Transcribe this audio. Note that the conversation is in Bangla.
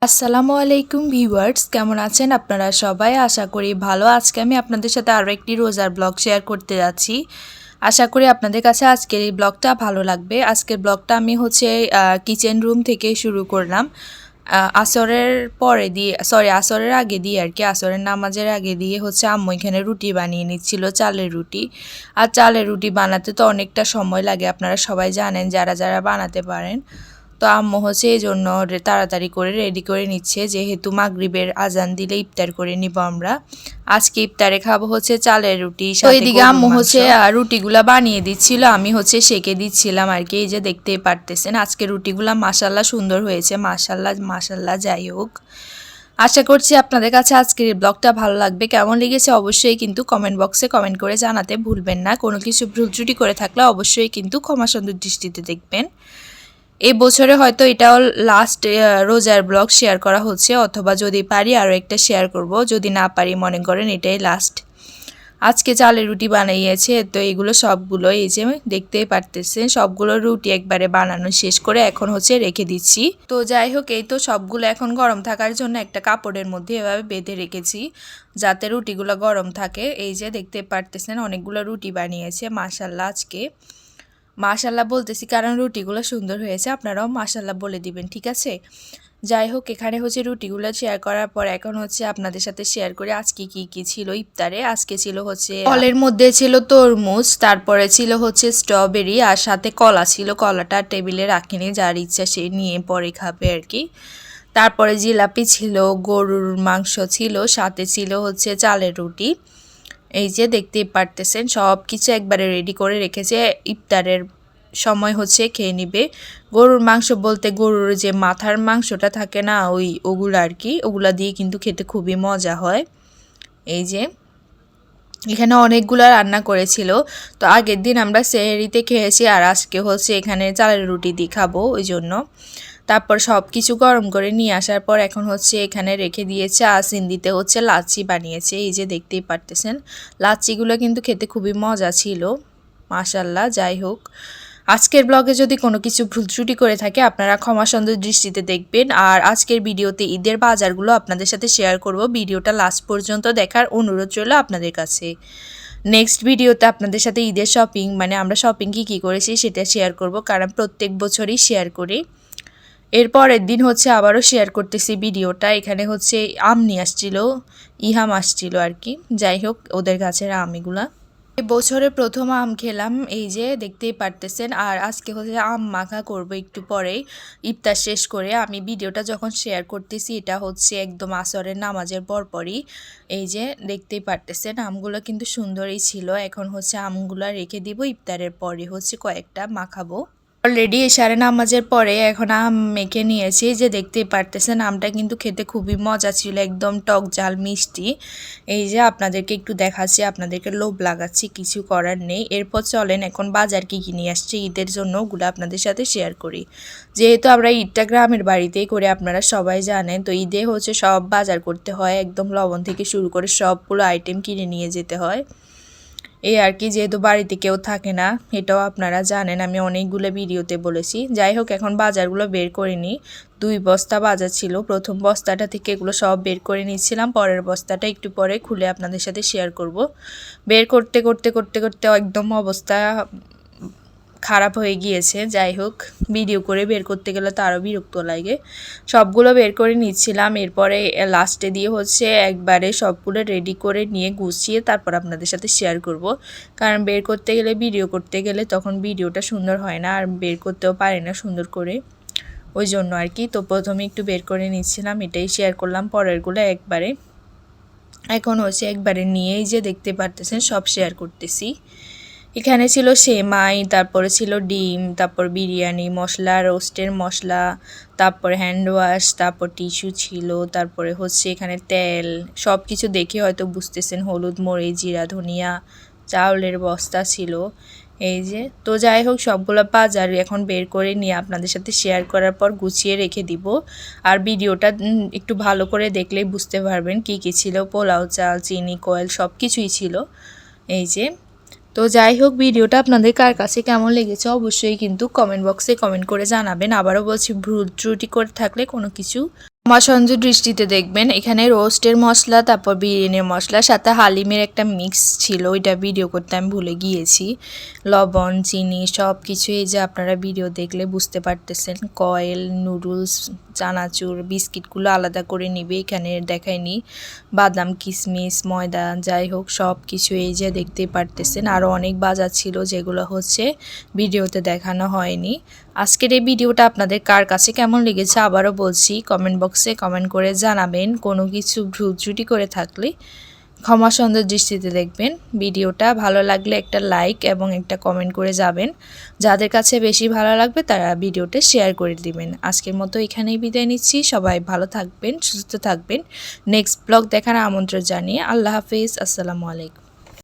আসসালামু আলাইকুম ভিউয়ার্স, কেমন আছেন আপনারা সবাই? আশা করি ভালো। আজকে আমি আপনাদের সাথে আরও একটি রোজার ব্লগ শেয়ার করতে যাচ্ছি। আশা করি আপনাদের কাছে আজকের এই ব্লগটা ভালো লাগবে। আজকের ব্লগটা আমি কিচেন রুম থেকে শুরু করলাম। আসরের পরে দিয়ে আসরের আগে দিয়ে আর কি, আসরের নামাজের আগে দিয়ে আম্মু এখানে রুটি বানিয়ে নিচ্ছিল, চালের রুটি। আর চালের রুটি বানাতে তো অনেকটা সময় লাগে, আপনারা সবাই জানেন যারা যারা বানাতে পারেন। তো আম্মু এই জন্য তাড়াতাড়ি করে রেডি করে নিচ্ছে, যেহেতু মাগরিবের আজান দিলে ইফতার করে নিব আমরা। আজকে ইফতারে খাবো চালের রুটি। ওইদিকে আম্মু রুটিগুলা বানিয়ে দিচ্ছিল, আমি সেকে দিচ্ছিলাম আর কি। এই যে দেখতেই পারতেছেন আজকে রুটিগুলা মাশাল্লাহ সুন্দর হয়েছে, মাশাল্লাহ মাশাল্লাহ। যাই হোক, আশা করছি আপনাদের কাছে আজকের এই ব্লগটা ভালো লাগবে। কেমন লেগেছে অবশ্যই কিন্তু কমেন্ট বক্সে কমেন্ট করে জানাতে ভুলবেন না। কোনো কিছু ভুল ত্রুটি করে থাকলে অবশ্যই কিন্তু ক্ষমা সুন্দর দৃষ্টিতে দেখবেন। এই বছরে হয়তো এটাও লাস্ট রোজার ব্লগ শেয়ার করা হচ্ছে, অথবা যদি পারি আরও একটা শেয়ার করব, যদি না পারি মনে করেন এটাই লাস্ট। আজকে চালের রুটি বানাইয়েছে, তো এগুলো সবগুলো এই যে দেখতেই পারতেছেন, সবগুলো রুটি একবারে বানানো শেষ করে এখন রেখে দিচ্ছি। তো যাই হোক, এই তো সবগুলো এখন গরম থাকার জন্য একটা কাপড়ের মধ্যে এভাবে বেঁধে রেখেছি, যাতে রুটিগুলো গরম থাকে। এই যে দেখতে পারতেছেন অনেকগুলো রুটি বানিয়েছে মাশাল্লাহ। আজকে মাশাল্লাহ বলতেছি কারণ রুটিগুলো সুন্দর হয়েছে, আপনারাও মাশাল্লাহ বলে দিবেন, ঠিক আছে? যাই হোক, এখানে রুটিগুলো শেয়ার করার পর এখন আপনাদের সাথে শেয়ার করে আজকে কি ছিল ইফতারে। আজকে ছিল ফলের মধ্যে ছিল তরমুজ, তারপরে ছিল স্ট্রবেরি, আর সাথে কলা ছিল। কলাটা টেবিলে রাখিনি, যার ইচ্ছা সে নিয়ে পরে খাবে আর কি। তারপরে জিলাপি ছিল, গরুর মাংস ছিল, সাথে ছিল চালের রুটি। এই যে দেখতেই পারতেছেন সব কিছু একবারে রেডি করে রেখেছে, ইফতারের সময় খেয়ে নিবে। গরুর মাংস বলতে গরুর যে মাথার মাংসটা থাকে না, ওগুলো আর কি, ওগুলা দিয়ে কিন্তু খেতে খুবই মজা হয়। এই যে এখানে অনেকগুলো রান্না করেছিল। তো আগের দিন আমরা সেহরিতে খেয়েছি, আর আজকে এখানে চালের রুটি দিয়ে খাবো, ওই জন্য। তারপর সব কিছু গরম করে নিয়ে আসার পর এখন এখানে রেখে দিয়েছে। আর সিন্দিতে লাচ্ছি বানিয়েছে, এই যে দেখতেই পারতেছেন। লাচ্ছিগুলো কিন্তু খেতে খুবই মজা ছিল মাশাল্লাহ। যাই হোক, আজকের ব্লগে যদি কোনো কিছু ভুল ত্রুটি করে থাকে আপনারা ক্ষমা সুন্দর দৃষ্টিতে দেখবেন। আর আজকের ভিডিওতে ঈদের বাজারগুলো আপনাদের সাথে শেয়ার করব, ভিডিওটা লাস্ট পর্যন্ত দেখার অনুরোধ রইল আপনাদের কাছে। নেক্সট ভিডিওতে আপনাদের সাথে ঈদের শপিং, মানে আমরা শপিং কী করেছি সেটা শেয়ার করব, কারণ প্রত্যেক বছরই শেয়ার করি। এরপরের দিন আবারও শেয়ার করতেছি ভিডিওটা। এখানে আম নিয়ে আসছিল, ইহাম আসছিল আর কি। যাই হোক, ওদের গাছের আম এগুলা। বছরের প্রথম আম খেলাম, এই যে দেখতেই পারতেছেন। আর আজকে আম মাখা করব একটু পরেই, ইফতার শেষ করে। আমি ভিডিওটা যখন শেয়ার করতেছি এটা একদম আসরের নামাজের পরপরই। এই যে দেখতেই পারতেছেন আমগুলো কিন্তু সুন্দরই ছিল। এখন আমগুলো রেখে দিব, ইফতারের পরে কয়েকটা মাখাবো। অলরেডি এশারে নামাজের পরে এখন আম মেখে নিয়েছি, যে দেখতেই পারতেছেন আমটা কিন্তু খেতে খুবই মজা ছিল, একদম টক ঝাল মিষ্টি। এই যে আপনাদেরকে একটু দেখাচ্ছি, আপনাদেরকে লোভ লাগাচ্ছি, কিছু করার নেই। এরপর চলেন এখন বাজার কী নিয়ে আসছে ঈদের জন্য, ওগুলো আপনাদের সাথে শেয়ার করি। যেহেতু আমরা ঈদটা গ্রামের বাড়িতেই করে, আপনারা সবাই জানেন, তো ঈদে সব বাজার করতে হয়, একদম লবণ থেকে শুরু করে সবগুলো আইটেম কিনে নিয়ে যেতে হয়। এই আর কি, যেহেতু বাড়িতে কেউ থাকে না, এটাও আপনারা জানেন, আমি অনেকগুলো ভিডিওতে বলেছি। যাই হোক, এখন বাজারগুলো বের করে নিই। 2 বস্তা বাজার ছিল, প্রথম বস্তাটা থেকে এগুলো সব বের করে নিচ্ছিলাম, পরের বস্তাটা একটু পরে খুলে আপনাদের সাথে শেয়ার করব। বের করতে করতে করতে করতে একদম অবস্থা খারাপ হয়ে গিয়েছে। যাই হোক, ভিডিও করে বের করতে গেলে তো আরও বিরক্ত লাগে। সবগুলো বের করে নিচ্ছিলাম, এরপরে লাস্টে দিয়ে একবারে সবগুলো রেডি করে নিয়ে গুছিয়ে তারপর আপনাদের সাথে শেয়ার করব, কারণ বের করতে গেলে ভিডিও করতে গেলে তখন ভিডিওটা সুন্দর হয় না, আর বের করতেও পারে না সুন্দর করে, ওই জন্য আর কি। তো প্রথমে একটু বের করে নিচ্ছিলাম, এটাই শেয়ার করলাম, পরেরগুলো একবারে এখন একবারে নিয়েই যে দেখতে পারতেছেন সব শেয়ার করতেছি। এখানে ছিল সেমাই, তারপরে ছিল ডিম, তারপর বিরিয়ানি মশলা, রোস্টের মশলা, তারপরে হ্যান্ড ওয়াশ, তারপর টিস্যু ছিল, তারপরে এখানে তেল, সব কিছু দেখে হয়তো বুঝতেছেন, হলুদ, মরিচ, জিরা, ধনিয়া, চাউলের বস্তা ছিল। এই যে, তো যাই হোক, সবগুলো বাজার এখন বের করে নিয়ে আপনাদের সাথে শেয়ার করার পর গুছিয়ে রেখে দিব। আর ভিডিওটা একটু ভালো করে দেখলেই বুঝতে পারবেন কি কি ছিল। পোলাও চাল, চিনি, কয়েল, সব কিছুই ছিল। এই যে, তো যাই হোক, ভিডিওটা আপনাদের কার কাছে কেমন লেগেছে অবশ্যই কিন্তু কমেন্ট বক্সে কমেন্ট করে জানাবেন। আবারও বলছি, ভুল ত্রুটি করে থাকলে কোনো কিছু ক্ষমাসুন্দর দৃষ্টিতে দেখবেন এখানে রোস্টের মশলা, তারপর বিরিয়ানির মশলা, সাথে হালিমের একটা মিক্স ছিল, ওইটা ভিডিও করতে আমি ভুলে গিয়েছি। লবণ, চিনি সব কিছু এই যে আপনারা ভিডিও দেখলে বুঝতে পারতেছেন। কয়েল, নুডলস, চানাচুর, বিস্কিটগুলো আলাদা করে নিবে, এখানে দেখায়নি। বাদাম, কিশমিশ, ময়দা, যাই হোক সব কিছু এই যে দেখতেই পারতেছেন। আরও অনেক বাজার ছিল যেগুলো হচ্ছে ভিডিওতে দেখানো হয়নি। আজকের এই ভিডিওটা আপনাদের কার কাছে কেমন লেগেছে আবারও বলছি, কমেন্ট বক্সে কমেন্ট করে জানাবেন। কোনো কিছু ভুল ত্রুটি করে থাকলে ক্ষমা সুন্দর দৃষ্টিতে দেখবেন। ভিডিওটা ভালো লাগলে একটা লাইক এবং একটা কমেন্ট করে যাবেন। যাদের কাছে বেশি ভালো লাগবে তারা ভিডিওটা শেয়ার করে দিবেন। আজকের মতো এখানেই বিদায় নিচ্ছি। সবাই ভালো থাকবেন, সুস্থ থাকবেন। নেক্সট ব্লগ দেখার আমন্ত্রণ জানিয়ে আল্লাহ হাফিজ, আসসালামু আলাইকুম।